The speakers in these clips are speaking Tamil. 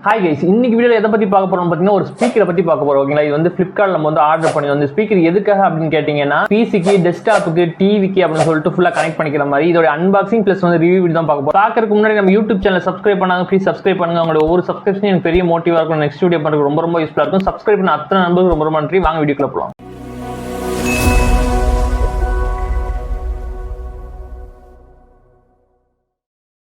ஹாய் கைஸ், இன்னைக்கு வீடியோவில் எதை பற்றி பார்க்க போறோம்னு பார்த்தீங்கன்னா ஒரு ஸ்பீக்கரை பற்றி பார்க்க போறோம். ஓகேங்களா, இது வந்து ஃப்ளிப்கார்ட்ல நம்ம வந்து ஆர்டர் பண்ணி வந்து ஸ்பீக்கர் எதுக்காக அப்படின்னு கேட்டிங்கன்னா பிசிக்கு, டெஸ்க்டாப்புக்கு, டிவிக்கு அப்படின்னு சொல்லிட்டு ஃபுல்லாக கனெக்ட் பண்ணிக்கிற மாதிரி இதோட அன்பாக்சிங் ப்ளஸ் வந்து ரிவ்யூ வீடியோ தான் பார்க்க போறோம். பார்க்கறதுக்கு முன்னாடி நம்ம யூடியூப் சேனல் சப்ஸ்கிரைப் பண்ணாங்க, ப்ளீஸ் சப்ஸ்கிரைப் பண்ணுங்க. உங்களோட ஒவ்வொரு சப்ஸ்கிரிப்ஷன் எனக்கு பெரிய மோட்டிவாக இருக்கும். நெக்ஸ்ட் வீடியோ பண்ணுறது ரொம்ப யூஸ்ஃபுல்லாக இருக்கும். சப்ஸ்கிரைப் பண்ண அத்தனை நண்பர்களுக்கு ரொம்ப நன்றி. வாங்க வீடியோக்குள்ள போகலாம்.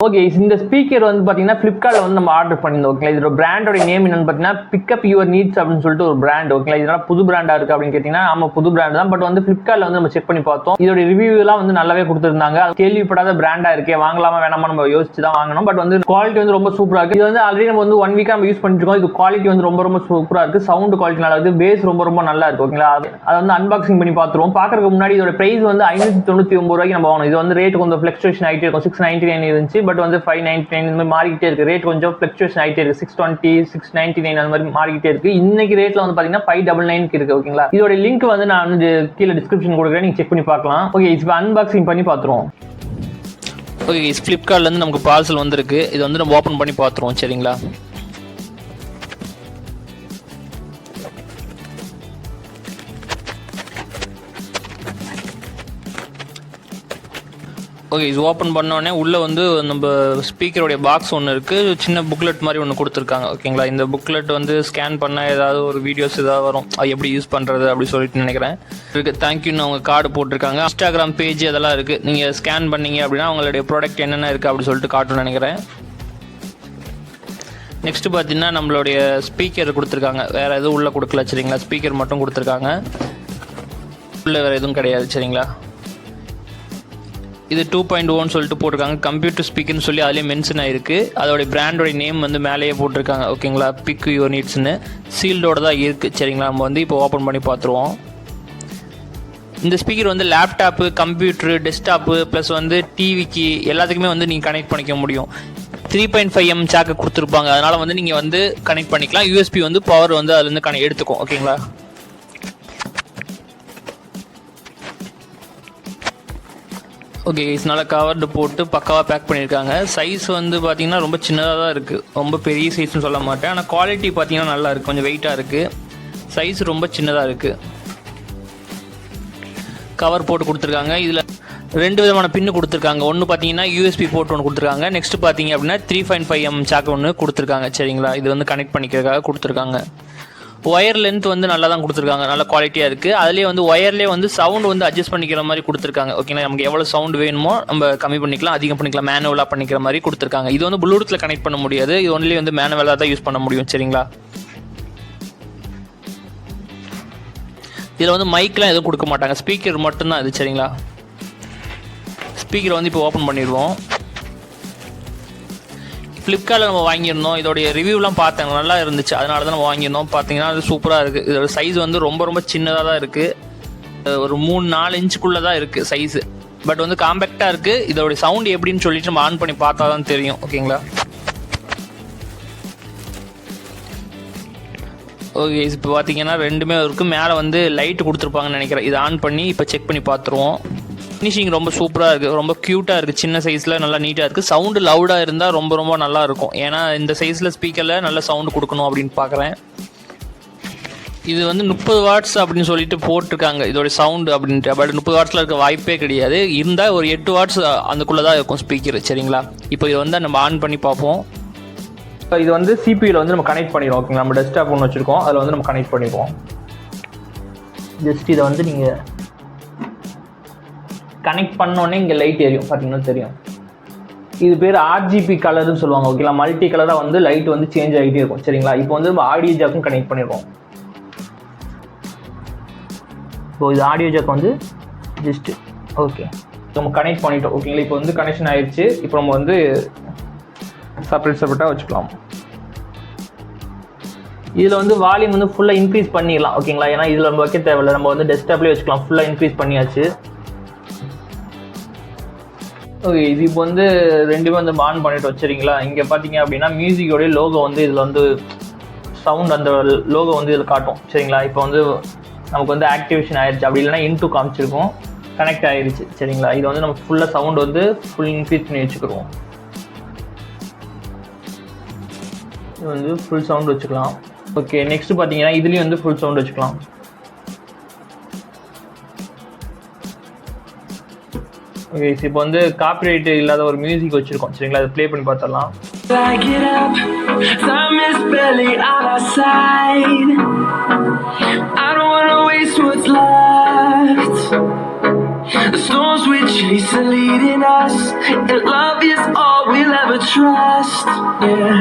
ஓகே, இந்த ஸ்பீக்கர் வந்து பார்த்தீங்கன்னா ஃப்ளிப்கார்ட்ல வந்து நம்ம ஆர்டர் பண்ணியிருந்தோம். ஓகே, இதோட பிராண்டோட நேம் என்னன்னு பார்த்தீங்கன்னா பிக்கப் யுவர் நீட்ஸ் அப்படின்னு சொல்லிட்டு ஒரு பிராண்ட். ஓகே, இதெல்லாம் புது பிராண்டா இருக்கு அப்படின்னு கேட்டீங்கன்னா நம்ம புது பிராண்ட் தான். பட் வந்து ஃப்ளிப்கார்ட்ல வந்து நம்ம செக் பண்ணி பார்த்தோம். இதோட ரிவ்யூ எல்லாம் வந்து நல்லாவே கொடுத்துருந்தாங்க. கேள்விப்படாத பிராண்டா இருக்கே, வாங்கலாமா வேணாமா நம்ம யோசிச்சு தான் வாங்கணும். பட் வந்து குவாலிட்டி வந்து ரொம்ப சூப்பரா இருக்கு. இது வந்து ஆல்ரெடி நம்ம வந்து 1 வீக்கா நம்ம யூஸ் பண்ணிட்டு இருக்கோம். இது குவாலிட்டி வந்து ரொம்ப சூப்பரா இருக்கு. சவுண்ட் குவாலிட்டி நல்லா இருக்கு. பேஸ் ரொம்ப நல்லா இருக்கு. ஓகேங்களா, அதை வந்து அன்பாக்சிங் பண்ணி பார்த்துருவோம். பார்க்கறதுக்கு முன்னாடி இதோட பிரைஸ் வந்து 599 ரூபாய்க்கு நம்ம வாங்கணும். இது வந்து ரேட் கொஞ்சம் ஃபிளக்சுவேஷன் ஆகிட்டே இருக்கும். 699 இருந்துச்சு, பட் வந்து 599 இந்த மாதிரி மாறிக்கிட்டே இருக்கு. ரேட் கொஞ்சம் ஃபிளக்சுவேஷன் ஆகிட்டே இருக்கு. 620, 699 அந்த மாதிரி மாறிக்கிட்டே இருக்கு. இன்னைக்கு ரேட்ல வந்து பாத்தீங்கன்னா 599 இருக்கு. ஓகேங்களா, இதோட லிங்க் வந்து நான் வந்து கீழே டிஸ்கிரிப்ஷன் கொடுக்குறேன், நீங்க செக் பண்ணி பார்க்கலாம். ஓகே, இப்போ அன்பாக்சிங் பண்ணி பார்த்துருவோம். ஓகே, ஃபிளிப்கார்ட்ல இருந்து நமக்கு பார்சல் வந்திருக்கு. இது வந்து நம்ம ஓபன் பண்ணி பார்த்துருவோம். சரிங்களா, ஓகே. இது ஓப்பன் பண்ணோடனே உள்ளே வந்து நம்ம ஸ்பீக்கருடைய பாக்ஸ் ஒன்று இருக்குது. சின்ன புக்லெட் மாதிரி ஒன்று கொடுத்துருக்காங்க. ஓகேங்களா, இந்த புக்லெட் வந்து ஸ்கேன் பண்ணால் ஏதாவது ஒரு வீடியோஸ் ஏதாவது வரும், அது எப்படி யூஸ் பண்ணுறது அப்படி சொல்லிட்டு நினைக்கிறேன். இருக்குது, தேங்க்யூன்னு அவங்க கார்டு போட்டிருக்காங்க. இன்ஸ்டாகிராம் பேஜ் அதெல்லாம் இருக்குது. நீங்கள் ஸ்கேன் பண்ணீங்க அப்படின்னா அவங்களுடைய ப்ராடக்ட் என்னென்ன இருக்குது அப்படி சொல்லிட்டு காட்டணும்னு நினைக்கிறேன். நெக்ஸ்ட் பார்த்தீங்கன்னா நம்மளுடைய ஸ்பீக்கர் கொடுத்துருக்காங்க. வேறு எதுவும் உள்ளே கொடுக்கல. சரிங்களா, ஸ்பீக்கர் மட்டும் கொடுத்துருக்காங்க. உள்ளே வேறு எதுவும் கிடையாது. சரிங்களா, இது 2.1 சொல்லிட்டு போட்டிருக்காங்க. கம்ப்யூட்டர் ஸ்பீக்கர்னு சொல்லி அதிலே மென்ஷன் ஆயிருக்கு. அதோடைய பிராண்டோட நேம் வந்து மேலேயே போட்டிருக்காங்க. ஓகேங்களா, பிக் யுவர் நீட்ஸ்னு சீல்டோட தான் இருக்குது. சரிங்களா, நம்ம வந்து இப்போ ஓப்பன் பண்ணி பார்த்துருவோம். இந்த ஸ்பீக்கர் வந்து லேப்டாப்பு, கம்ப்யூட்டரு, டெஸ்க்டாப்பு ப்ளஸ் வந்து டிவிக்கு எல்லாத்துக்குமே வந்து நீங்கள் கனெக்ட் பண்ணிக்க முடியும். 3.5mm ஜாக்கு கொடுத்துருப்பாங்க. அதனால் வந்து நீங்கள் வந்து கனெக்ட் பண்ணிக்கலாம். யூஎஸ்பி வந்து பவர் வந்து அதுலேருந்து எடுத்துக்கும். ஓகேங்களா, ஓகே. இதனால் கவர்டு போட்டு பக்காவாக பேக் பண்ணியிருக்காங்க. சைஸ் வந்து பார்த்தீங்கன்னா ரொம்ப சின்னதாக தான் இருக்குது. ரொம்ப பெரிய சைஸ்னு சொல்ல மாட்டேன். ஆனால் குவாலிட்டி பார்த்தீங்கன்னா நல்லா இருக்குது. கொஞ்சம் வெயிட்டாக இருக்குது. சைஸ் ரொம்ப சின்னதாக இருக்குது. கவர் போட்டு கொடுத்துருக்காங்க. இதில் 2 விதமான பின்னு கொடுத்துருக்காங்க. ஒன்று பார்த்தீங்கன்னா யூஎஸ்பி போர்ட் ஒன்று கொடுத்துருக்காங்க. நெக்ஸ்ட் பார்த்தீங்க அப்படின்னா 3.5mm ஜாக் ஒன்று கொடுத்துருக்காங்க. சரிங்களா, இது வந்து கனெக்ட் பண்ணிக்கிறதுக்காக கொடுத்துருக்காங்க. ஒயர் லென்த் வந்து நல்லா தான் கொடுத்துருக்காங்க. நல்ல குவாலிட்டியாக இருக்குது. அதுலேயே வந்து ஒயர்லேயே வந்து சவுண்ட் வந்து அட்ஜஸ்ட் பண்ணிக்கிற மாதிரி கொடுத்துருக்காங்க. ஓகேங்களா, நமக்கு எவ்வளோ சவுண்ட் வேணுமோ நம்ம கம்மி பண்ணிக்கலாம், அதிகம் பண்ணிக்கலாம், மேனுவலாக பண்ணிக்கிற மாதிரி கொடுத்துருக்காங்க. இது வந்து ப்ளூடூத்தில் கனெக்ட் பண்ண முடியாது. இது ஒன்லி வந்து மேனுவலாக தான் யூஸ் பண்ண முடியும். சரிங்களா, இதில் வந்து மைக்லாம் எதுவும் கொடுக்க மாட்டாங்க. ஸ்பீக்கர் மட்டும்தான் இது. சரிங்களா, ஸ்பீக்கரை வந்து இப்போ ஓப்பன் பண்ணிடுவோம். ஃப்ளிப்கார்ட்டில் நம்ம வாங்கியிருந்தோம். இதோடைய ரிவ்யூலாம் பார்த்தேன், நல்லா இருந்துச்சு. அதனால தான் நம்ம வாங்கியிருந்தோம். பார்த்தீங்கன்னா அது சூப்பராக இருக்குது. இதோட சைஸ் வந்து ரொம்ப சின்னதாக தான் இருக்குது. ஒரு 3-4 இன்ச்சுக்குள்ளே தான் இருக்குது சைஸு. பட் வந்து காம்பேக்டாக இருக்குது. இதோடைய சவுண்ட் எப்படின்னு சொல்லிட்டு நம்ம ஆன் பண்ணி பார்த்தா தான் தெரியும். ஓகேங்களா, ஓகே. இப்போ பார்த்தீங்கன்னா ரெண்டுமே இருக்குது. மேலே வந்து லைட் கொடுத்துருப்பாங்கன்னு நினைக்கிறேன். இதை ஆன் பண்ணி இப்போ செக் பண்ணி பார்த்துருவோம். ஃபினிஷிங் ரொம்ப சூப்பராக இருக்குது. ரொம்ப க்யூட்டாக இருக்குது. சின்ன சைஸில் நல்லா நீட்டாக இருக்குது. சவுண்டு லவுடாக இருந்தால் ரொம்ப நல்லா இருக்கும். ஏன்னா இந்த சைஸில் ஸ்பீக்கரில் நல்ல சவுண்டு கொடுக்கணும் அப்படின்னு பார்க்குறேன். இது வந்து 30 வாட்ஸ் அப்படின்னு சொல்லிட்டு போட்டிருக்காங்க இதோட சவுண்டு அப்படின்ட்டு. பட் 30 வாட்ஸில் இருக்க வாய்ப்பே கிடையாது. இருந்தால் ஒரு 8 வாட்ஸ் அதுக்குள்ளே தான் இருக்கும் ஸ்பீக்கர். சரிங்களா, இப்போ இதை வந்து நம்ம ஆன் பண்ணி பார்ப்போம். இது வந்து சிபியூவில் வந்து நம்ம கனெக்ட் பண்ணிடுவோம். ஓகேங்களா, நம்ம டெஸ்க்டாப் ஒன்று வச்சுருக்கோம், அதில் வந்து நம்ம கனெக்ட் பண்ணிடுவோம். ஜஸ்ட் இதை வந்து நீங்கள் கனெக்ட் பண்ணோடனே இங்கே லைட் எரியும், பார்த்தீங்கன்னா தெரியும். இது பேர் ஆர்ஜிபி கலர்னு சொல்லுவாங்க. ஓகேங்களா, மல்டி கலராக வந்து லைட் வந்து சேஞ்ச் ஆகிட்டே இருக்கும். சரிங்களா, இப்போ வந்து நம்ம ஆடியோ ஜாக்கும் கனெக்ட் பண்ணிடுவோம். ஸோ இது ஆடியோ ஜாக் வந்து ஜஸ்ட்டு ஓகே நம்ம கனெக்ட் பண்ணிட்டோம். ஓகேங்களா, இப்போ வந்து கனெக்ஷன் ஆயிடுச்சு. இப்போ நம்ம வந்து செப்பரேட்டாக வச்சுக்கலாம். இதில் வந்து வால்யூம் வந்து ஃபுல்லாக இன்க்ரீஸ் பண்ணிடலாம். ஓகேங்களா, ஏன்னா இதில் நம்ம வைக்க தேவையில்லை, நம்ம வந்து டெஸ்க்டாப்லேயே வச்சுக்கலாம். ஃபுல்லாக இன்க்ரீஸ் பண்ணியாச்சு. ஓகே, இது இப்போ வந்து ரெண்டுமே வந்து ஆன் பண்ணிட்டு வச்சுருங்களா. இங்கே பார்த்தீங்க அப்படின்னா மியூசிக்கோடைய லோகோ வந்து இதில் வந்து சவுண்ட் அந்த லோகோ வந்து இதில் காட்டும். சரிங்களா, இப்போ வந்து நமக்கு வந்து ஆக்டிவேஷன் ஆயிடுச்சு. அப்படி இல்லைனா இன்டூ காமிச்சிருக்கும், கனெக்ட் ஆயிடுச்சு. சரிங்களா, இது வந்து நம்ம ஃபுல்லாக சவுண்ட் வந்து ஃபுல் இன்க்ரீஸ் பண்ணி வச்சுக்கிடுவோம். இது வந்து ஃபுல் சவுண்ட் வச்சுக்கலாம். ஓகே, நெக்ஸ்ட் பார்த்தீங்கன்னா இதுலேயும் வந்து ஃபுல் சவுண்ட் வச்சுக்கலாம். ஓகே, இப்போ வந்து காப்பிரைட் இல்லாத ஒரு மியூசிக் வச்சுருக்கோம் சரிங்களா, அதை ப்ளே பண்ணி பார்த்துடலாம். The storms we chase are leading us, and love is all we'll ever trust. Yeah,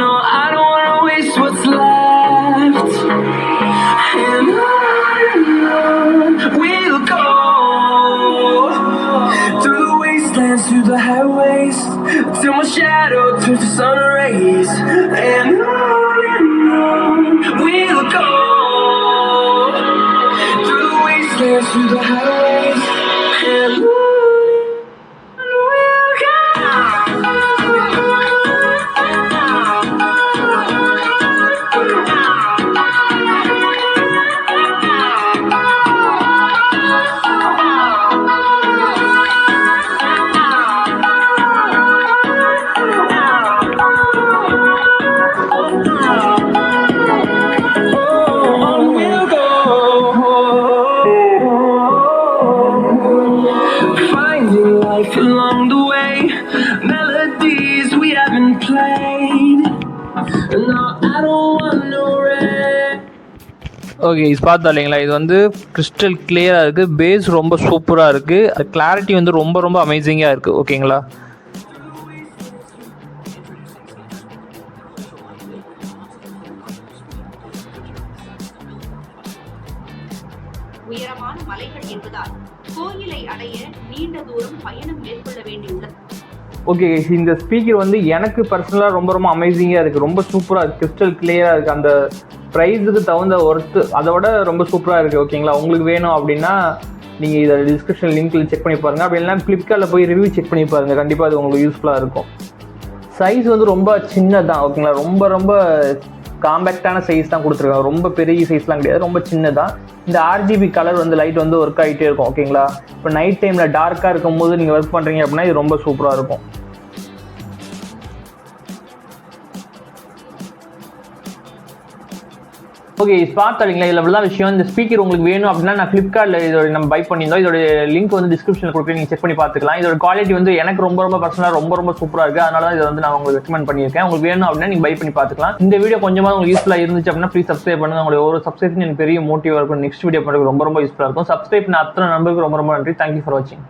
no, I don't wanna waste what's left. And on we'll go, through the wastelands, through the highways, till my shadow turns to sun rays. And on we'll go, through the wastelands, through the highways. And along the way, melodies we haven't played. No, I don't want no rain. Okay, இது பார்த்தா இல்லைங்களா, இது வந்து கிறிஸ்டல் கிளியராக இருக்குது, பேஸ் ரொம்ப சூப்பராக இருக்குது, அது கிளாரிட்டி வந்து ரொம்ப ரொம்ப அமேசிங்காக இருக்குது. ஓகேங்களா, உயரமான மலைகள் என்பதால் கோயிலை அடைய நீண்ட தூரம் பயணம் மேற்கொள்ள வேண்டியுள்ளது. ஓகே, இந்த ஸ்பீக்கர் வந்து எனக்கு பர்சனலாக ரொம்ப ரொம்ப அமேசிங்காக இருக்குது, ரொம்ப சூப்பராக இருக்குது, கிறிஸ்டல் கிளியராக இருக்குது, அந்த ப்ரைஸுக்கு தகுந்த ஒர்த்து அதை விட ரொம்ப சூப்பராக இருக்குது. ஓகேங்களா, உங்களுக்கு வேணும் அப்படின்னா நீங்கள் இதை டிஸ்கிரிப்ஷன் லிங்க்கில் செக் பண்ணி பாருங்கள், அப்படி இல்லைனா ஃப்ளிப்கார்ட்டில் போய் ரிவ்யூ செக் பண்ணி பாருங்கள், கண்டிப்பாக அது உங்களுக்கு யூஸ்ஃபுல்லாக இருக்கும். சைஸ் வந்து ரொம்ப சின்னதான். ஓகேங்களா, ரொம்ப ரொம்ப காம்பேக்டான சைஸ் தான் கொடுத்துருக்காங்க, ரொம்ப பெரிய சைஸ்லாம் கிடையாது, ரொம்ப சின்னதான். இந்த RGB கலர் வந்து லைட் வந்து ஒர்க் ஆகிட்டே இருக்கும். ஓகேங்களா, இப்போ நைட் டைமில் டார்க்காக இருக்கும்போது நீங்கள் ஒர்க் பண்ணுறீங்க அப்படின்னா இது ரொம்ப சூப்பராக இருக்கும். ஓகே, பார்த்தாங்களா, இதில் தான் விஷயம். இந்த ஸ்பீக்கர் உங்களுக்கு வேணும் அப்படின்னா நான் ஃப்ளிப்கார்ட்டில் இதோட நம்ம பை பண்ணியிருந்தோம், இதோட லிங்க் வந்து டிஸ்கிரிப்ஷனில் கொடுக்குறேன், நீங்கள் செக் பண்ணி பார்த்துக்கலாம். இதோட குவாலிட்டி வந்து எனக்கு ரொம்ப ரொம்ப பர்சனலாக ரொம்ப ரொம்ப சூப்பராக இருக்குது, அதனால தான் இதை வந்து நான் உங்களுக்கு ரெக்கமெண்ட் பண்ணியிருக்கேன். உங்களுக்கு வேணும் அப்படின்னா நீங்கள் பை பண்ணி பார்த்துக்கலாம். இந்த வீடியோ கொஞ்சமாக உங்களுக்கு யூஸ்ஃபுல்லாக இருந்துச்சு அப்படின்னா ப்ளீஸ் சப்ஸ்கிரைப் பண்ணுங்கள், உங்களுடைய ஒரு சப்ஸ்கிரிப்ஷன் எனக்கு பெரிய மோட்டிவாக இருக்கும், நெக்ஸ்ட் வீடியோ பண்ணுறது ரொம்ப ரொம்ப யூஸ்ஃபுல்லாக இருக்கும். சப்ஸ்கிரைப் பண்ண அத்தனை நம்பருக்கு ரொம்ப ரொம்ப நன்றி. தேங்க்யூ ஃபார் வாட்சிங்.